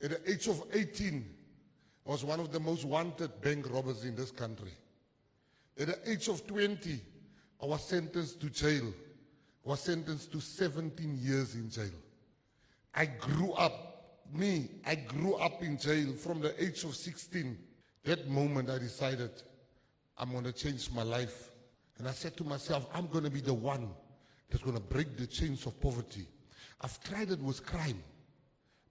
At the age of 18, I was one of the most wanted bank robbers in this country. At the age of 20, I was sentenced to jail. I was sentenced to 17 years in jail. I grew up in jail from the age of 16. That moment I decided I'm going to change my life. And I said to myself, I'm going to be the one that's going to break the chains of poverty. I've tried it with crime,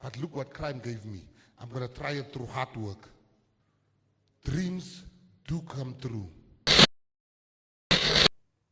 but look what crime gave me. I'm going to try it through hard work. Dreams do come true.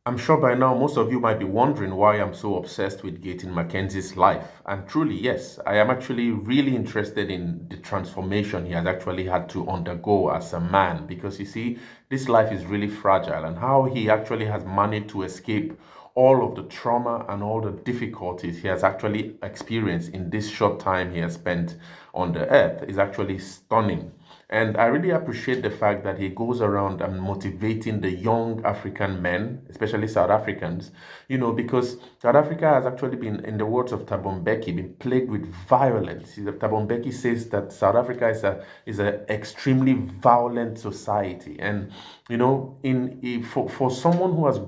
I'm sure by now most of you might be wondering why I'm so obsessed with Gaten McKenzie's life. And truly, yes, I am actually really interested in the transformation he has actually had to undergo as a man. Because you see, this life is really fragile, and how he actually has managed to escape all of the trauma and all the difficulties he has actually experienced in this short time he has spent on the earth is actually stunning. And I really appreciate the fact that he goes around and motivating the young African men, especially South Africans, because South Africa has actually been, in the words of Thabo Mbeki, been plagued with violence. Thabo Mbeki says that South Africa is an extremely violent society. And, for someone who has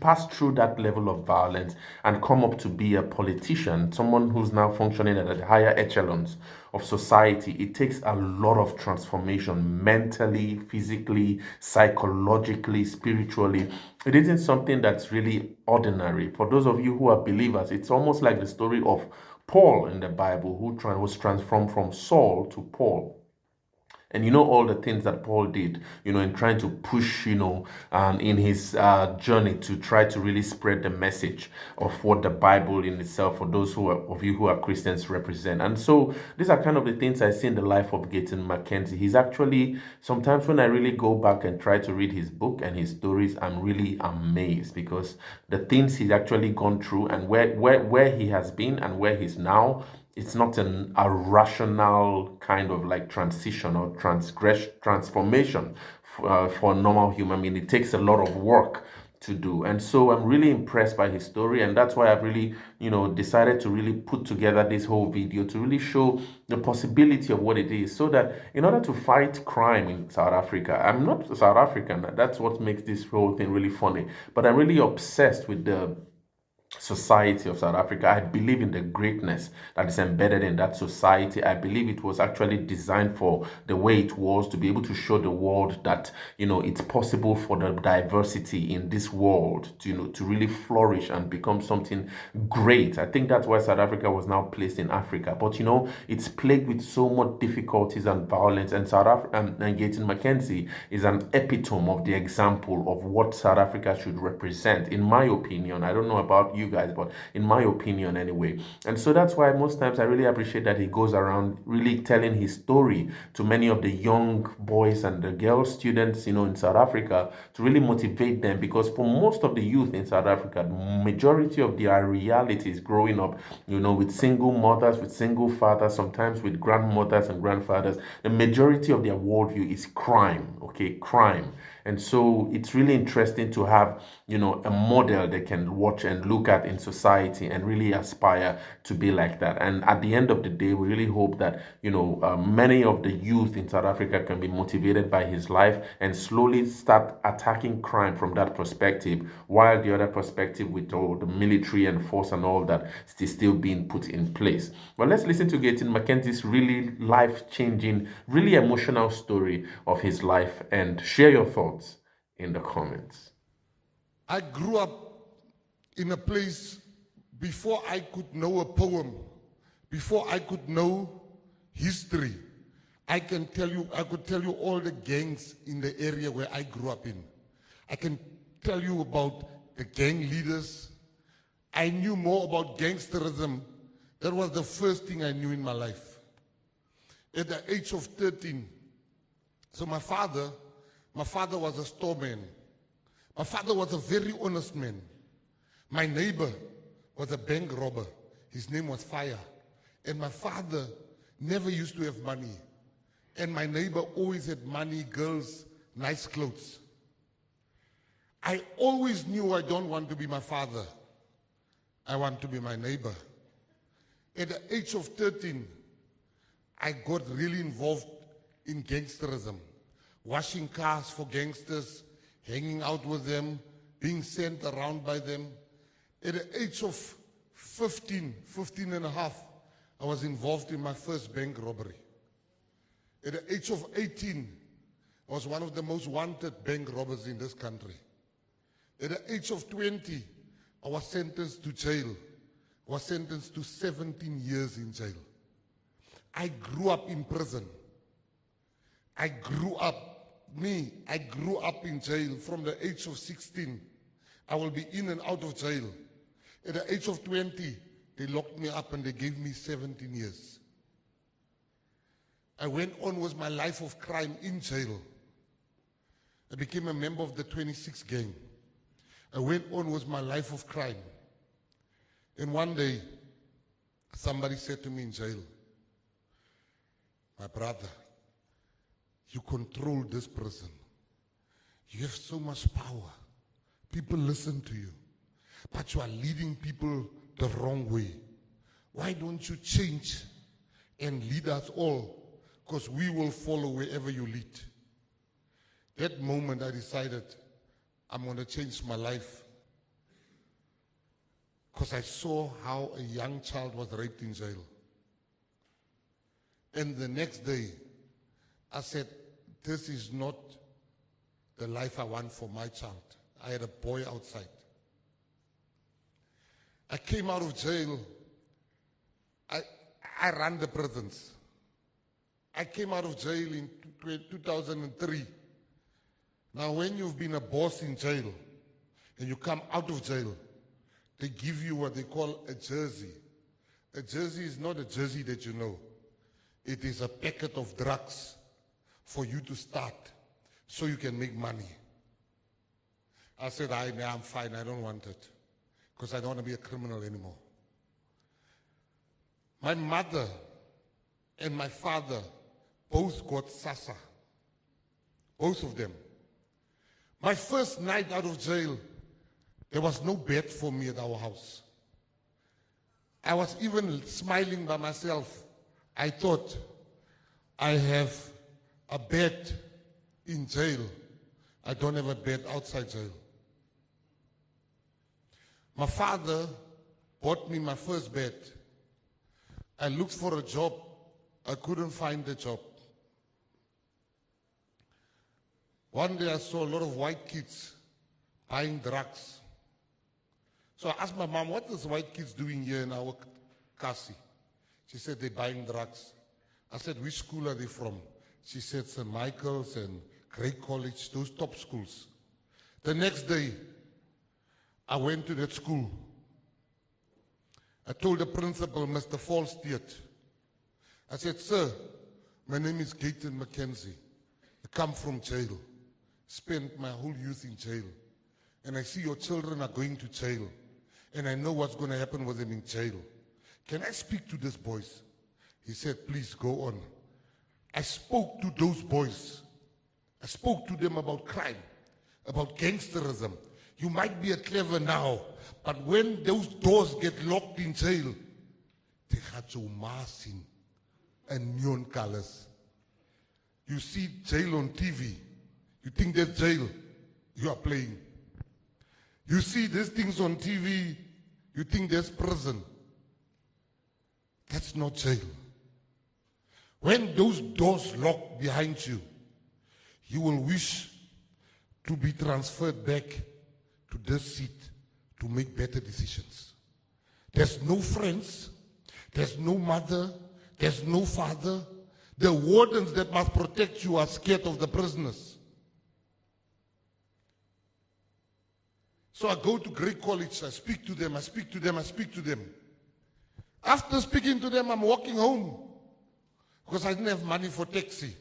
passed through that level of violence and come up to be a politician, someone who's now functioning at the higher echelons of society, it takes a lot of transformation mentally, physically, psychologically, spiritually. It isn't something that's really ordinary. For those of you who are believers, it's almost like the story of Paul in the Bible, who was transformed from Saul to Paul. And all the things that Paul did, in trying to push, in his journey to try to really spread the message of what the Bible in itself, for those of you who are Christians, represent. And so these are kind of the things I see in the life of Gaten McKenzie. He's actually, sometimes when I really go back and try to read his book and his stories, I'm really amazed, because the things he's actually gone through and where he has been and where he's now, it's not a rational kind of like transition or transformation for a normal human being. It takes a lot of work to do. And so I'm really impressed by his story, and that's why I've really, decided to really put together this whole video to really show the possibility of what it is, so that in order to fight crime in South Africa, I'm not South African, that's what makes this whole thing really funny, but I'm really obsessed with the society of South Africa. I believe in the greatness that is embedded in that society. I believe it was actually designed for the way it was, to be able to show the world that it's possible for the diversity in this world to really flourish and become something great. I think that's why South Africa was now placed in Africa. But it's plagued with so much difficulties and violence, and South Africa and Gaten McKenzie is an epitome of the example of what South Africa should represent, in my opinion. I don't know about you guys, but in my opinion anyway. And so that's why most times I really appreciate that he goes around really telling his story to many of the young boys and the girl students in South Africa, to really motivate them, because for most of the youth in South Africa, the majority of their realities growing up with single mothers, with single fathers, sometimes with grandmothers and grandfathers, the majority of their worldview is crime. Crime. And so it's really interesting to have a model they can watch and look at in society and really aspire to be like that. And at the end of the day, we really hope that many of the youth in South Africa can be motivated by his life and slowly start attacking crime from that perspective, while the other perspective with all the military and force and all that is still being put in place. But let's listen to Gaten McKenzie's really life-changing, really emotional story of his life, and share your thoughts in the comments. I grew up in a place, before I could know a poem, before I could know history, I could tell you all the gangs in the area where I grew up in. I can tell you about the gang leaders. I knew more about gangsterism. That was the first thing I knew in my life. At the age of 13, so my father was a storeman. My father was a very honest man. My neighbor was a bank robber. His name was Fire. And my father never used to have money. And my neighbor always had money, girls, nice clothes. I always knew I don't want to be my father. I want to be my neighbor. At the age of 13, I got really involved in gangsterism, washing cars for gangsters, hanging out with them, being sent around by them. At the age of 15 and a half, I was involved in my first bank robbery. At the age of 18, I was one of the most wanted bank robbers in this country. At the age of 20, I was sentenced to jail. I was sentenced to 17 years in jail. I grew up in prison. I grew up in jail from the age of 16. I will be in and out of jail. At the age of 20, they locked me up and they gave me 17 years. I went on with my life of crime in jail. I became a member of the 26 gang. I went on with my life of crime. And one day, somebody said to me in jail, "My brother, you control this prison. You have so much power. People listen to you. But you are leading people the wrong way. Why don't you change and lead us all? Because we will follow wherever you lead." That moment I decided I'm going to change my life. Because I saw how a young child was raped in jail. And the next day, I said, this is not the life I want for my child. I had a boy outside. I came out of jail. I ran the prisons. I came out of jail in 2003. Now, when you've been a boss in jail and you come out of jail, they give you what they call a jersey. A jersey is not a jersey that you know. It is a packet of drugs for you to start so you can make money. I said, I'm fine, I don't want it, because I don't want to be a criminal anymore. My mother and my father both got SASA, both of them. My first night out of jail, there was no bed for me at our house. I was even smiling by myself. I thought, I have a bed in jail. I don't have a bed outside jail. My father bought me my first bed. I looked for a job. I couldn't find a job. One day I saw a lot of white kids buying drugs. So I asked my mom, what is white kids doing here in our Kasi? She said, they're buying drugs. I said, which school are they from? She said, St. Michael's and Great College, those top schools. The next day, I went to that school. I told the principal, Mr. Falstead, I said, sir, my name is Gaten McKenzie. I come from jail. Spent my whole youth in jail. And I see your children are going to jail. And I know what's going to happen with them in jail. Can I speak to these boys? He said, please go on. I spoke to those boys. I spoke to them about crime, about gangsterism. You might be a clever now, but when those doors get locked in jail, they got your masin and neon colors. You see jail on TV. You think that's jail. You are playing. You see these things on TV. You think that's prison. That's not jail. When those doors lock behind you, you will wish to be transferred back to this seat to make better decisions. There's no friends, there's no mother, there's no father. The wardens that must protect you are scared of the prisoners. So I go to Great College, I speak to them. After speaking to them, I'm walking home because I didn't have money for taxi.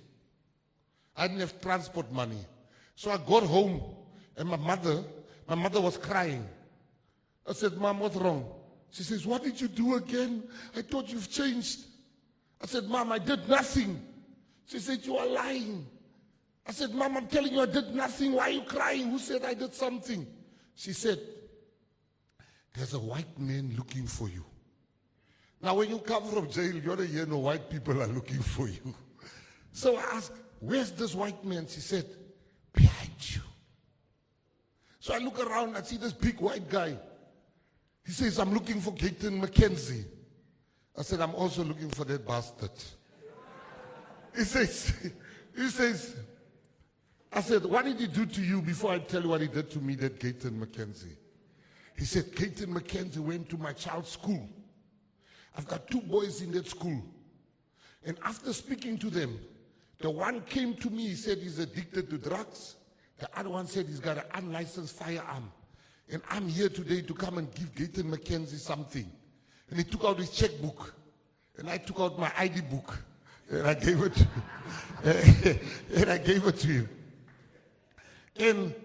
I didn't have transport money. So I got home and my mother was crying. I said, Mom, what's wrong? She says, what did you do again? I thought you've changed. I said, Mom, I did nothing. She said, you are lying. I said, Mom, I'm telling you I did nothing. Why are you crying? Who said I did something? She said, there's a white man looking for you. Now, when you come from jail, you don't hear no white people are looking for you. So I asked, where's this white man? She said, behind you. So I look around, I see this big white guy. He says, I'm looking for McKenzie. I said, I'm also looking for that bastard. He says, I said, what did he do to you before I tell you what he did to me, that McKenzie? He said, McKenzie went to my child's school. I've got 2 boys in that school. And after speaking to them, the one came to me, he said he's addicted to drugs. The other one said he's got an unlicensed firearm. And I'm here today to come and give McKenzie something. And he took out his checkbook. And I took out my ID book. And I gave it to him. And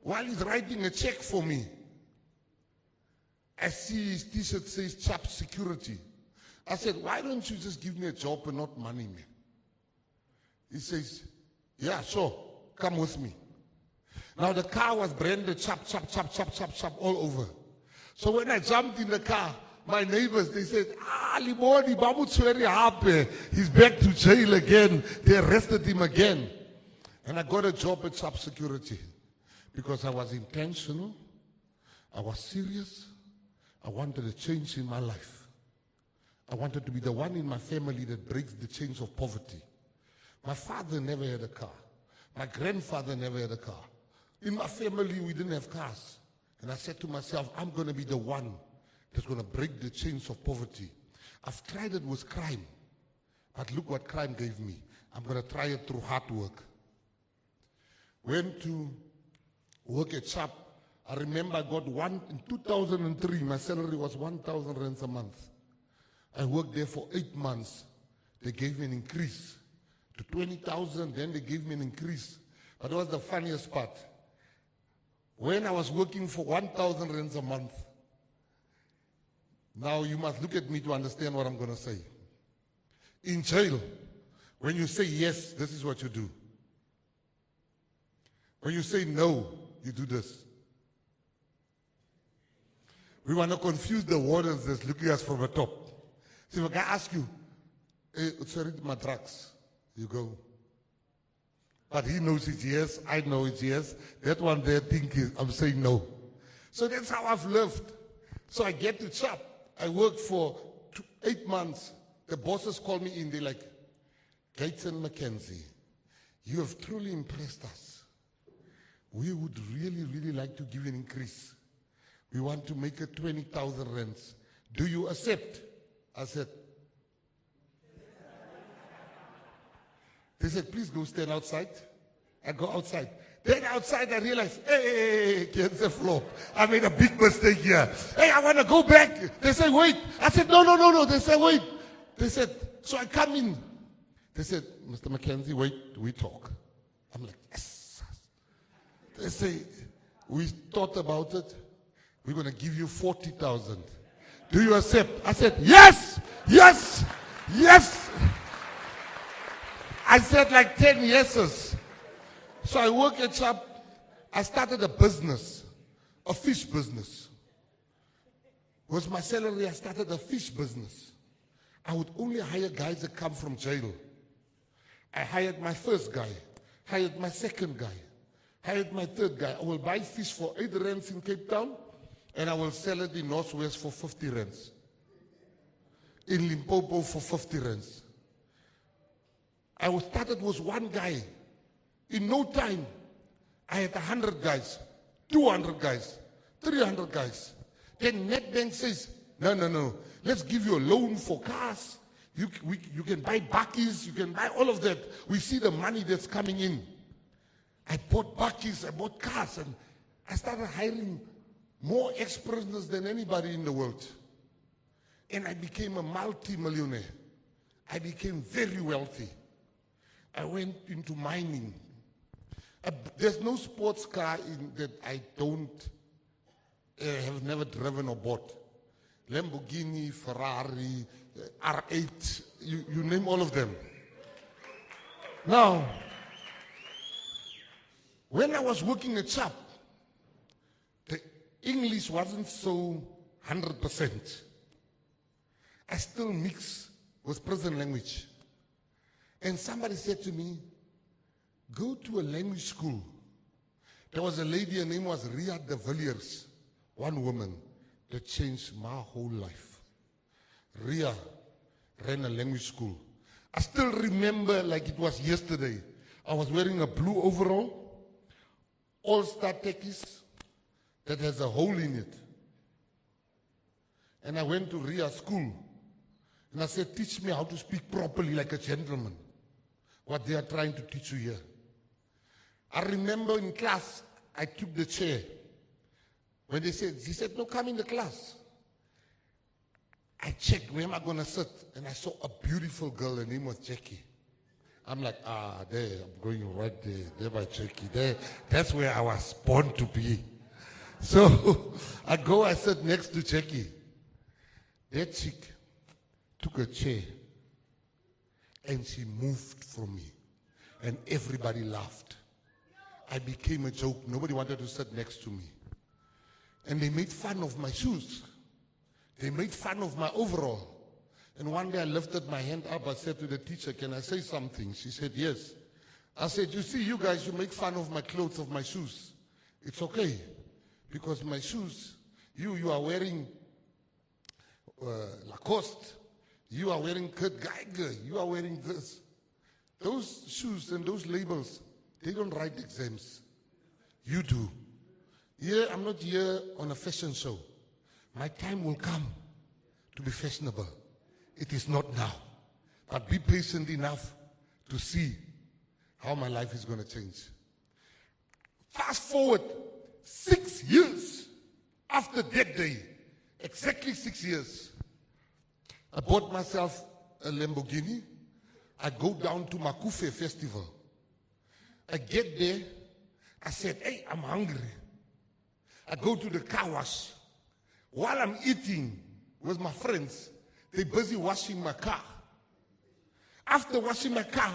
while he's writing a check for me, I see his t-shirt says CHAP Security. I said, why don't you just give me a job and not money, man? He says, yeah, sure, come with me. Now the car was branded CHAP all over. So when I jumped in the car, my neighbors, they said, Limoni, Babu's very happy. He's back to jail again. They arrested him again. And I got a job at CHAP Security because I was intentional. I was serious. I wanted a change in my life. I wanted to be the one in my family that breaks the chains of poverty. My father never had a car. My grandfather never had a car. In my family, we didn't have cars. And I said to myself, I'm going to be the one that's going to break the chains of poverty. I've tried it with crime. But look what crime gave me. I'm going to try it through hard work. Went to work at CHAP. I remember I got in 2003, my salary was 1,000 rands a month. I worked there for 8 months. They gave me an increase to 20,000, then they gave me an increase. But that was the funniest part. When I was working for 1,000 rands a month, now you must look at me to understand what I'm going to say. In jail, when you say yes, this is what you do. When you say no, you do this. We want to confuse the wardens that's looking at us from the top. So if I ask you, hey, sorry, my drugs, you go. But he knows it's yes, I know it's yes. That one there thinking I'm saying no. So that's how I've lived. So I get to CHAP. I worked for 8 months. The bosses call me in, they're like, McKenzie, you have truly impressed us. We would really, really like to give you an increase. We want to make it 20,000 rands. Do you accept? I said, they said, please go stand outside. I go outside. Then outside I realized, hey, it's a flop. I made a big mistake here. Hey, I want to go back. They say, wait. I said, no. They said, wait. They said, so I come in. They said, Mr. McKenzie, wait, we talk. I'm like, yes. They say, we thought about it. We're going to give you 40,000. Do you accept? I said, yes. I said like 10 yeses. So I work at CHAP. I started a business, a fish business. With my salary, I started a fish business. I would only hire guys that come from jail. I hired my first guy, hired my second guy, hired my third guy. I will buy fish for 8 rands in Cape Town, and I will sell it in Northwest for 50 rands. In Limpopo for 50 rands. I started with one guy. In no time, I had 100 guys, 200 guys, 300 guys. Then NetBank says, no, let's give you a loan for cars. You can buy bakkies, you can buy all of that. We see the money that's coming in. I bought bakkies, I bought cars, and I started hiring more ex-prisoners than anybody in the world. And I became a multi-millionaire. I became very wealthy. I went into mining. There's no sports car that I don't have never driven or bought. Lamborghini, Ferrari, R8, you name all of them. Now, when I was working at CHAP, the English wasn't so 100%. I still mix with prison language. And somebody said to me, go to a language school. There was a lady, her name was Ria de Villiers, one woman that changed my whole life. Ria ran a language school. I still remember like it was yesterday. I was wearing a blue overall, all-star techies that has a hole in it. And I went to Ria's school. And I said, teach me how to speak properly like a gentleman. What they are trying to teach you here. I remember in class, I took the chair. When she said, no, come in the class. I checked, where am I going to sit? And I saw a beautiful girl, her name was Jackie. I'm like, there, I'm going right there. There by Jackie. There, that's where I was born to be. So I sit next to Jackie. That chick took a chair and she moved from me. And everybody laughed. I became a joke. Nobody wanted to sit next to me. And they made fun of my shoes. They made fun of my overall. And one day I lifted my hand up. I said to the teacher, can I say something? She said, yes. I said, you see, you guys, you make fun of my clothes, of my shoes. It's okay. Because my shoes, you are wearing Lacoste. You are wearing Kurt Geiger. You are wearing this. Those shoes and those labels, they don't write exams. You do. Here, I'm not here on a fashion show. My time will come to be fashionable. It is not now. But be patient enough to see how my life is going to change. Fast forward 6 years after that day, exactly 6 years, I bought myself a Lamborghini. I go down to Makufe Festival. I get there. I said, hey, I'm hungry. I go to the car wash. While I'm eating with my friends, they're busy washing my car. After washing my car,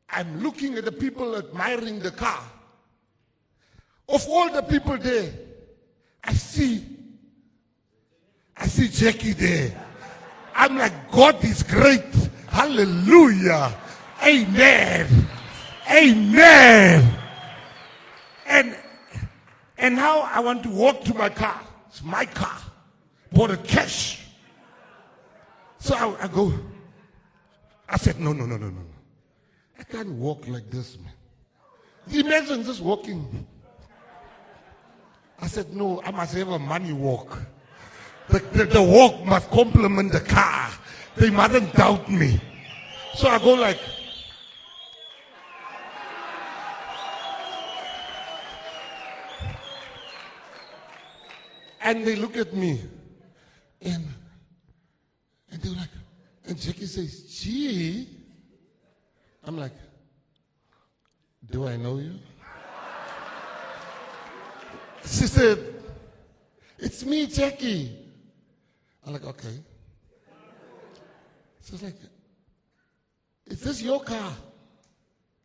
I'm looking at the people admiring the car. Of all the people there, I see Jackie there. I'm like, God is great. Hallelujah. Amen. Amen. And now I want to walk to my car. It's my car. Bought a cash. So I go. I said, no. I can't walk like this, man. Imagine just walking. I said, no, I must have a money walk. The walk must complement the car. They mustn't doubt me. So I go like, and they look at me, and they're like, and Jackie says, gee. I'm like, do I know you? She said, it's me, Jackie. I'm like, okay. She's like, is this your car?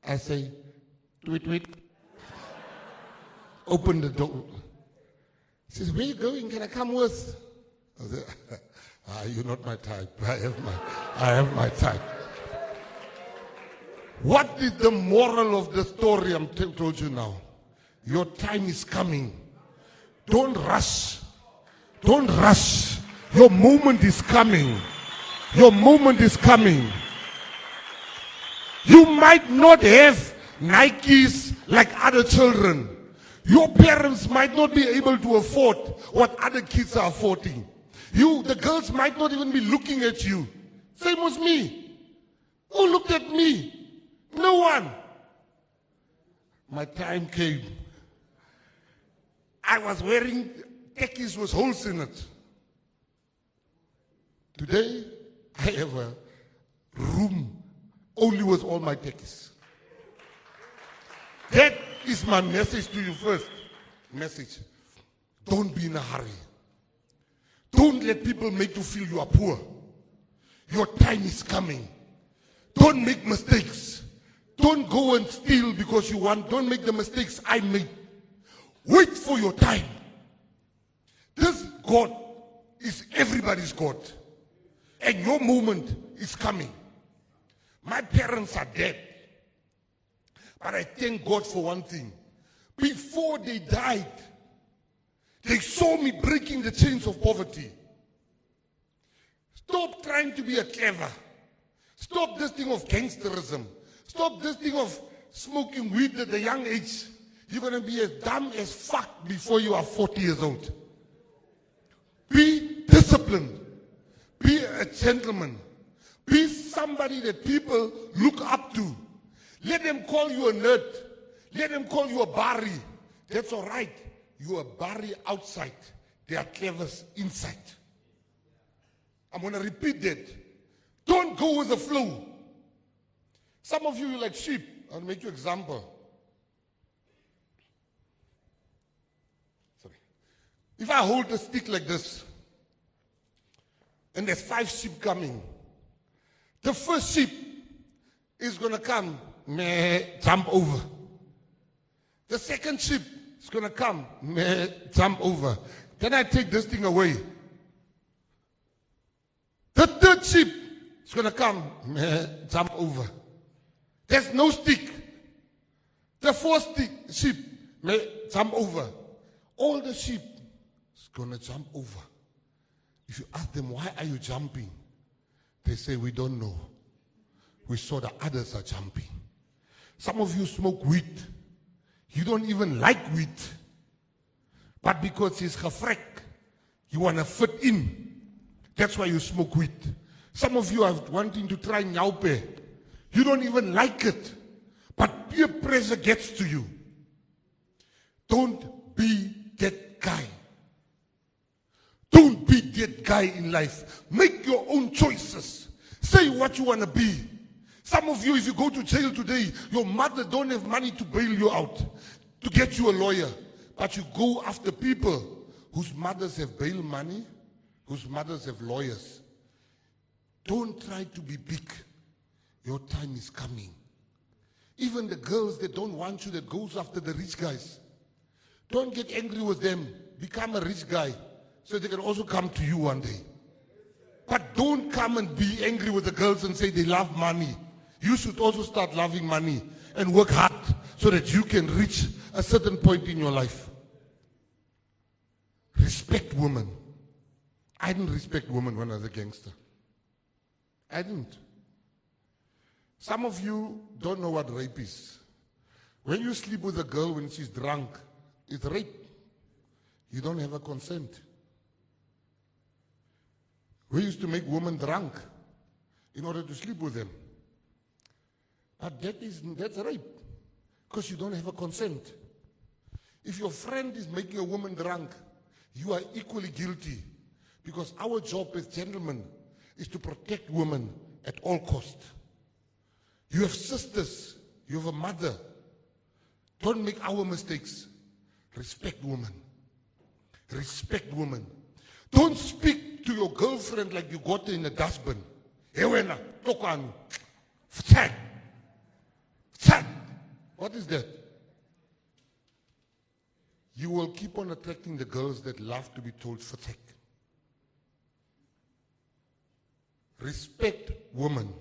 I say, tweet. Open the door. She says, where are you going? Can I come with? I said, you're not my type. I have my type. What is the moral of the story I'm told you now? Your time is coming. Don't rush. Don't rush. Your moment is coming. Your moment is coming. You might not have Nikes like other children. Your parents might not be able to afford what other kids are affording. The girls might not even be looking at you. Same as me. Who looked at me? No one. My time came. I was wearing khakis with holes in it. Today, I have a room only with all my khakis. That is my message to you first. Message. Don't be in a hurry. Don't let people make you feel you are poor. Your time is coming. Don't make mistakes. Don't go and steal because you want. Don't make the mistakes I made. Wait for your time. This God is everybody's God. And your moment is coming. My parents are dead. But I thank God for one thing. Before they died, they saw me breaking the chains of poverty. Stop trying to be a clever. Stop this thing of gangsterism. Stop this thing of smoking weed at a young age. You're going to be as dumb as fuck before you are 40 years old. Be disciplined. Be a gentleman. Be somebody that people look up to. Let them call you a nerd. Let them call you a Barry. That's all right. You are Barry outside. They are clevers inside. I'm going to repeat that. Don't go with the flow. Some of you are like sheep. I'll make you an example. Sorry. If I hold a stick like this, and there's 5 sheep coming, the first sheep is going to come, jump over. The second sheep is going to come, jump over. Then I take this thing away. The third sheep is going to come, jump over. There's no stick. The fourth sheep may jump over. All the sheep is going to jump over. If you ask them, why are you jumping? They say, we don't know. We saw the others are jumping. Some of you smoke weed. You don't even like weed. But because it's gefrek, you want to fit in. That's why you smoke weed. Some of you are wanting to try nyaupe. You don't even like it. But peer pressure gets to you. Don't be that guy. Don't be that guy in life. Make your own choices. Say what you want to be. Some of you, if you go to jail today, your mother don't have money to bail you out, to get you a lawyer. But you go after people whose mothers have bail money, whose mothers have lawyers. Don't try to be big. Your time is coming. Even the girls that don't want you, that goes after the rich guys. Don't get angry with them. Become a rich guy so they can also come to you one day. But don't come and be angry with the girls and say they love money. You should also start loving money and work hard so that you can reach a certain point in your life. Respect women. I didn't respect women when I was a gangster. I didn't. Some of you don't know what rape is. When you sleep with a girl when she's drunk, it's rape. You don't have a consent. We used to make women drunk in order to sleep with them. But that's rape, because you don't have a consent. If your friend is making a woman drunk, you are equally guilty, because our job as gentlemen is to protect women at all costs. You have sisters, you have a mother. Don't make our mistakes. Respect women. Respect women. Don't speak to your girlfriend like you got her in a dustbin. Hey, wena, tokan, ftak. What is that? You will keep on attracting the girls that love to be told ftak. Respect women.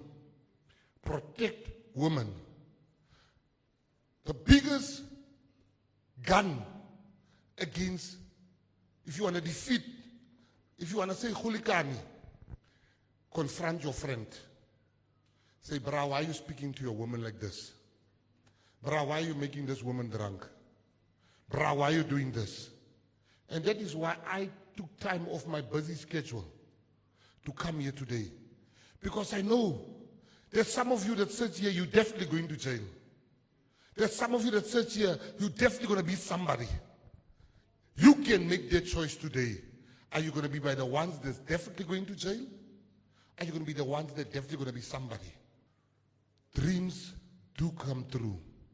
Protect women. The biggest gun against, if you want to defeat, if you want to say hulikani, confront your friend. Say, bra, why are you speaking to your woman like this? Bra, why are you making this woman drunk? Bra, why are you doing this? And that is why I took time off my busy schedule to come here today. Because I know there's some of you that sit here, you're definitely going to jail. There's some of you that sit here, you're definitely going to be somebody. You can make that choice today. Are you going to be by the ones that's definitely going to jail? Are you going to be the ones that definitely going to be somebody? Dreams do come true.